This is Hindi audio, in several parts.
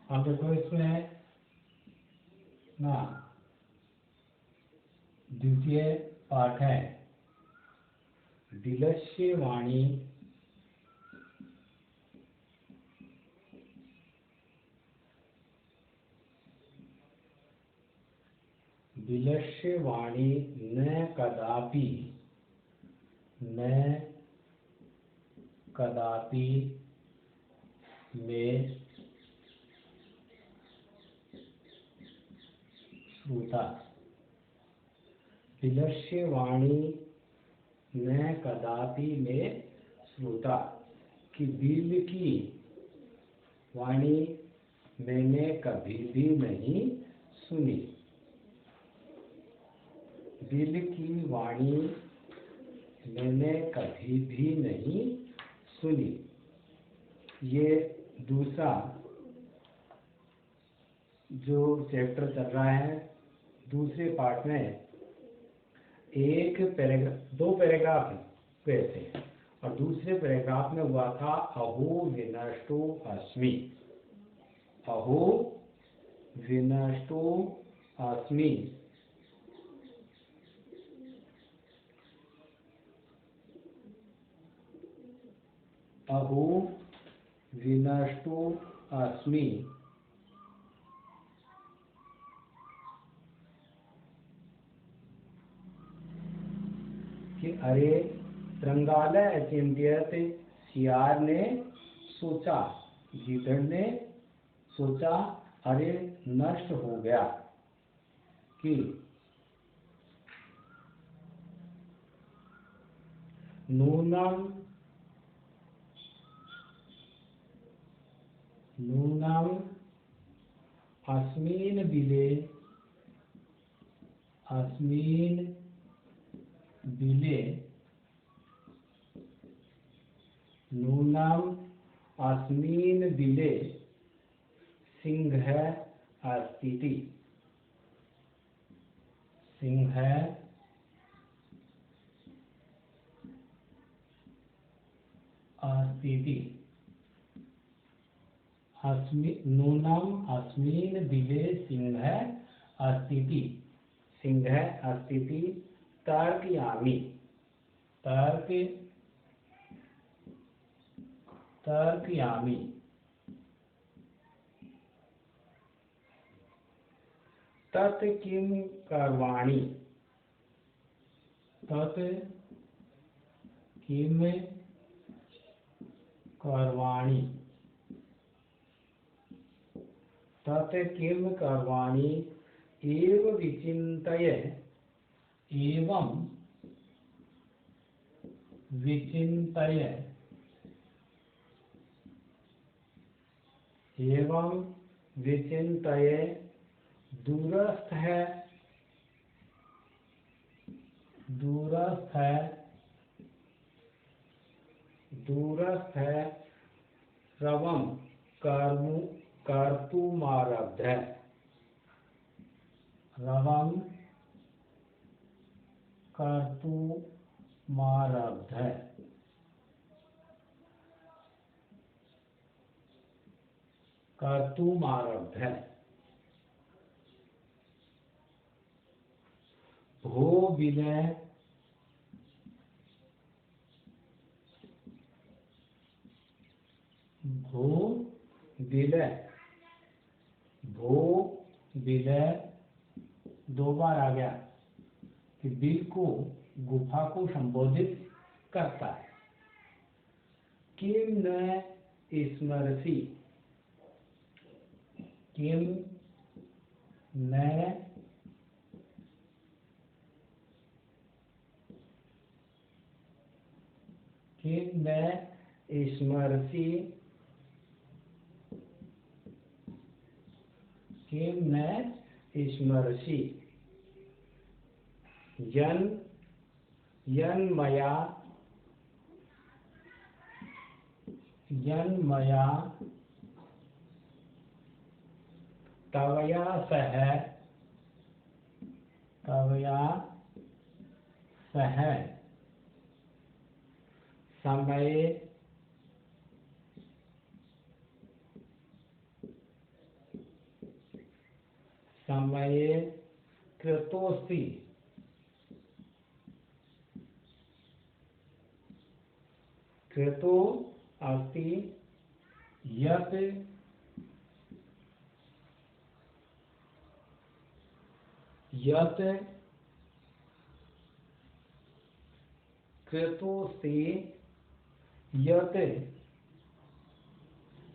अब देखो इसमें ना द्वितीय पाठ है दिलस्य वाणी दिलस्य वाणी न कदापि में श्रुता। दिलस्य वाणी न कदापि में श्रुता कि दिल की वाणी मैंने कभी भी नहीं सुनी। दिल की वाणी मैंने कभी भी नहीं सुनी। ये दूसरा जो चैप्टर चल रहा है, दूसरे पार्ट में दो पैराग्राफ हुए थे और दूसरे पैराग्राफ में हुआ था अहो विनष्टो अस्मि। अहो विनष्टो अस्मि। अहो विनष्टो अस्मि। कि अरे श्रृंगालय अचिंत्यत, सियार ने सोचा, गीदड़ ने सोचा, अरे नष्ट हो गया कि नूनम अस्मिन् बिले नूनम अस्मिन् बिले सिंह अस्तीति। सिंह अस्तीति। नूनम अस्मिन् बिले सिंह अस्तीति। सिंह अस्तीति तर्कयामि। तर्कयामि। तत् किं कर्वाणि। तत् किं कर्वाणि। तत् किं कर्वाणि एव विचिन्तय। एवं विचिन्तय। एवं विचिन्तय दूरस्थ रवं कर्तुमारब्ध। रवं कर्तुमारब्ध। भो विलय दो बार आ गया कि बिल को गुफा को संबोधित करता है। किम न स्मरसि। किम न स्मरसि। किम न स्मरसि। यन्मया तवया सह समये समये कृतोऽसि कृतो अस्ति यत् यत् कृतोऽसि यत्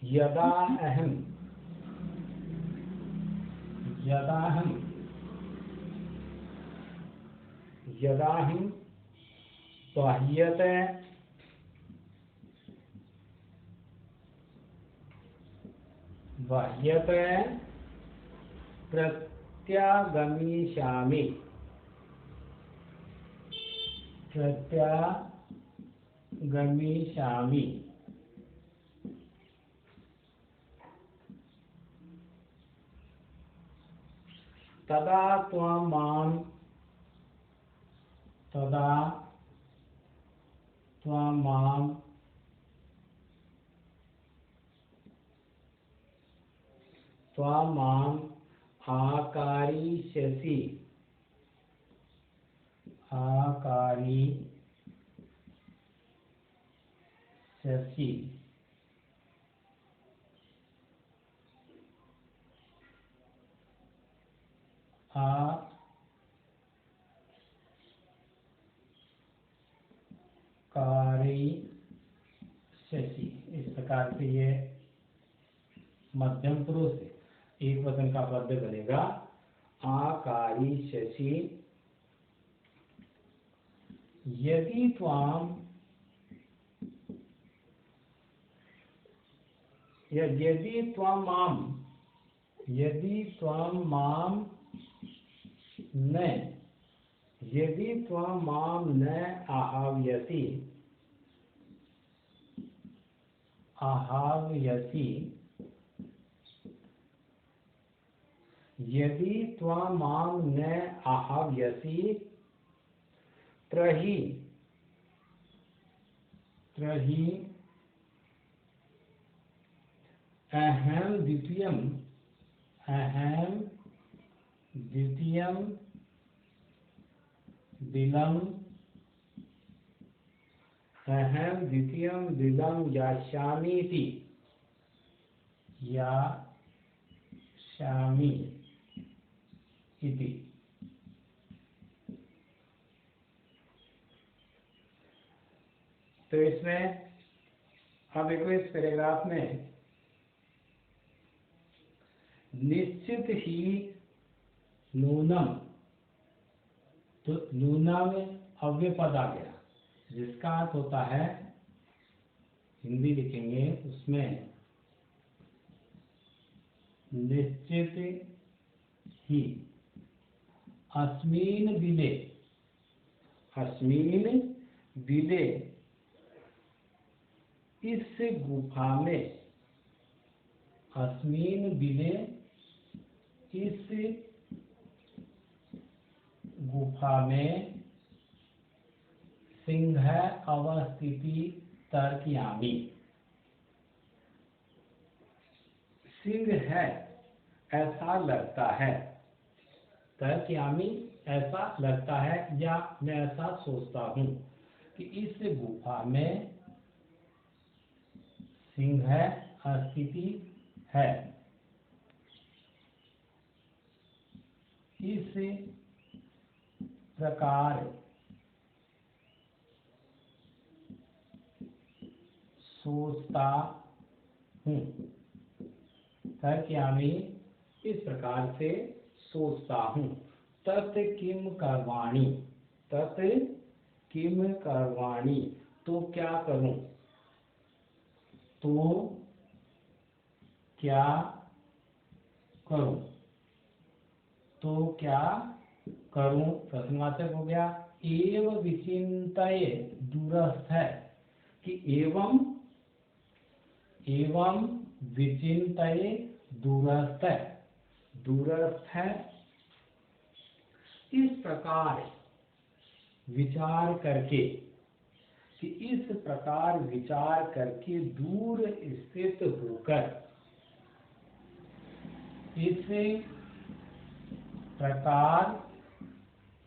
यदाहं बाह्यते प्रत्यागमिष्यामि तदा त्वं माम् आकारिष्यसि इस प्रकार से ये मध्यम पुरुष एक वचन का पद बनेगा आकारिष्यसि यदि त्वं मां न आहाव्यसि यदि त्वं मां न आहाव्यसि त्रहि अहं द्वितीयं दिलं यास्यामीति तो इसमें अब देखो इस पैराग्राफ में निश्चित ही नूनम, तो नूना में अव्यय पद आ गया जिसका अर्थ होता है, हिंदी लिखेंगे उसमें निश्चित ही अस्मिन बिले इस गुफा में सिंह अवस्थिति तर्कयामि। सिंह है ऐसा लगता है, तर्कयामि ऐसा लगता है या मैं ऐसा सोचता हूँ कि इस गुफा में सिंह अस्थिति है। इस प्रकार सोचता हूँ, तर्कयामि इस प्रकार से सोचता हूँ। तत् किम करवाणी, तो क्या करूँ, प्रश्नवाचक हो गया। एव विचिन्तये दूरस्थ है कि एवं विचिन्तये दूरस्थ है, इस प्रकार विचार करके दूर स्थित होकर इस प्रकार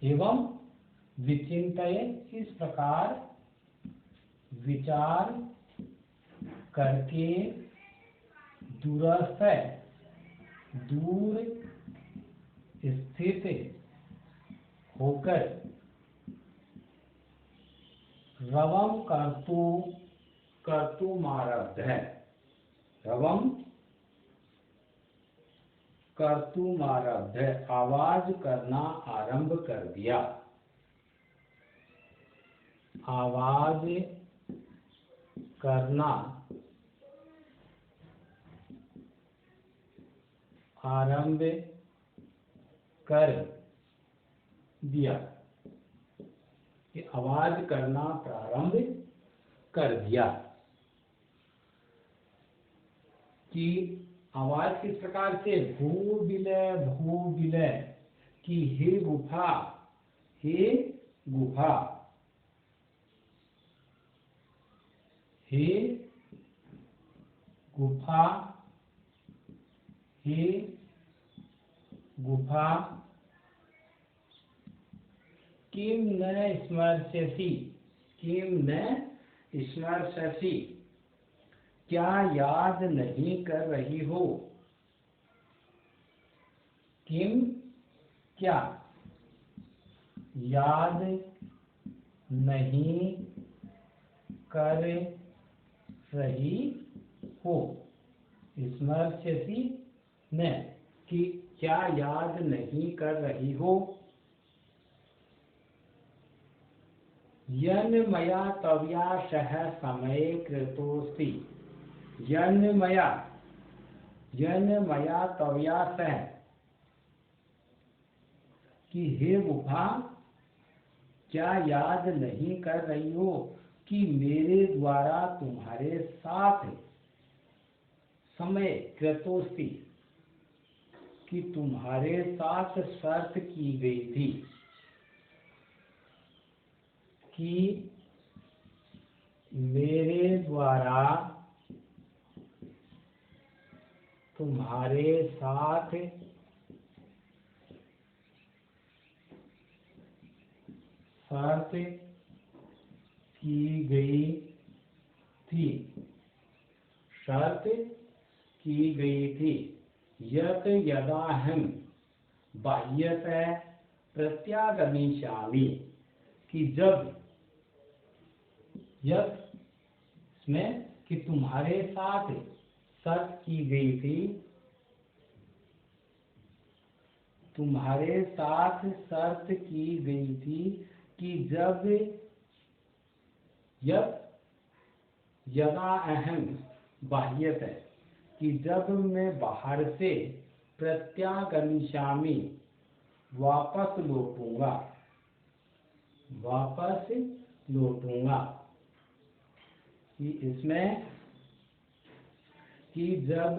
एवं विचिंतये, इस प्रकार विचार करके दूरस्थ दूर स्थित होकर रवम कर्तुमारब्ध है, रवम कर्तुमारब्ध है, आवाज करना आरंभ कर दिया, आवाज करना आरंभ कर दिया, कि आवाज करना प्रारंभ कर दिया। कि आवाज किस प्रकार से, भू विलय कि हे गुफा, हे गुफा, हे गुफा, हे गुफा, किम न स्मर्शसि, किम न स्मर्शसि, क्या याद नहीं कर रही हो, किम क्या याद नहीं कर रही हो, स्मर्शसि न कि क्या याद नहीं कर रही हो, यन मया तव्या सह समय कृतोस्ति, यन मया तव्या सह, कि हे गुफा क्या याद नहीं कर रही हो कि मेरे द्वारा तुम्हारे साथ समय कृतोस्ति, कि तुम्हारे साथ शर्त की गई थी, कि मेरे द्वारा तुम्हारे साथ शर्त की गई थी, शर्त की गई थी, यत यदा हम बाह्यत प्रत्यागमिष्यामि, कि जब यत में कि तुम्हारे साथ शर्त की गई थी, तुम्हारे साथ शर्त की गई थी कि जब यदा अहम बाह्यत, कि जब मैं बाहर से प्रत्यागमिष्यामि वापस लौटूंगा, वापस लौटूंगा, कि इसमें कि जब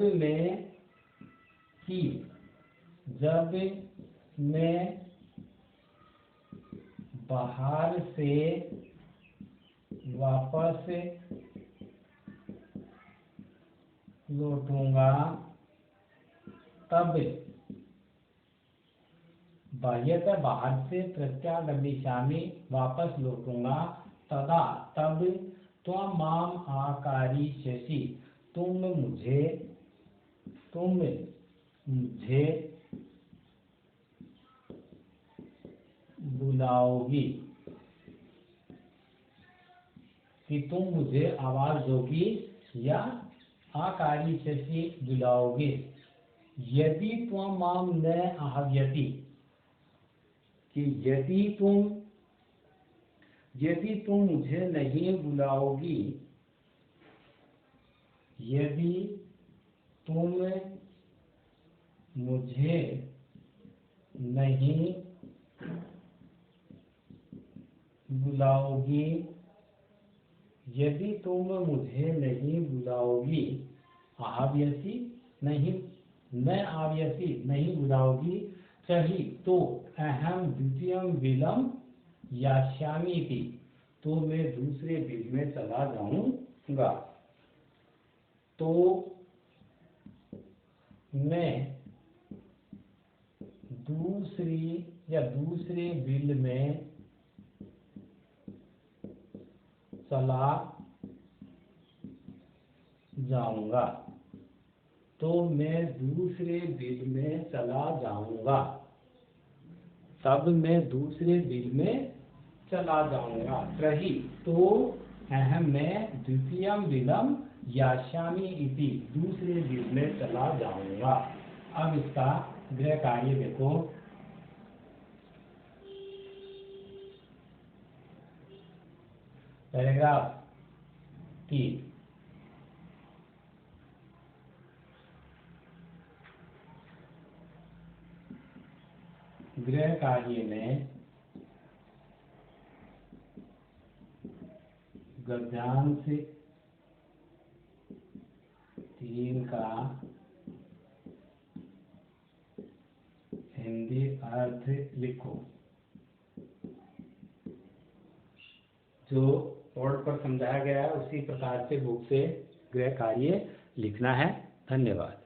मैं बाहर से वापस लौटूंगा, तब बाह्यत बाहर से प्रत्यागमिष्यामि वापस लौटूंगा, तदा तब त्वं माम आकारिष्यसि, तुम मुझे बुलाओगी, कि तुम मुझे आवाज दोगी या आकारिष्यसि बुलाओगे, यदि त्वं माम न आह्वयति, कि यदि तुम मुझे नहीं बुलाओगी, यदि तुम मुझे नहीं बुलाओगी, यदि तुम मुझे नहीं बुलाओगी, आह्वयसि नहीं, न आह्वयसि नहीं बुलाओगी, तर्हि तो अहम द्वितीयं बिलं यास्यामीति, तो मैं दूसरे बिल में चला जाऊंगा, तो मैं दूसरे बिल में चला जाऊंगा। तो मैं दूसरे बिल में चला जाऊंगा। तब मैं दूसरे बिल में चला जाऊंगा। त्रही तो अहम में द्वितीयम बिलम यास्यामि इति, दूसरे बिल में चला जाऊंगा। अब इसका गृह कार्य देखो। पैराग्राफ 3, गृह कार्य में गद्यांश 3 का हिंदी अर्थ लिखो। जो बोर्ड पर समझाया गया है उसी प्रकार से बुक से गृह कार्य लिखना है। धन्यवाद।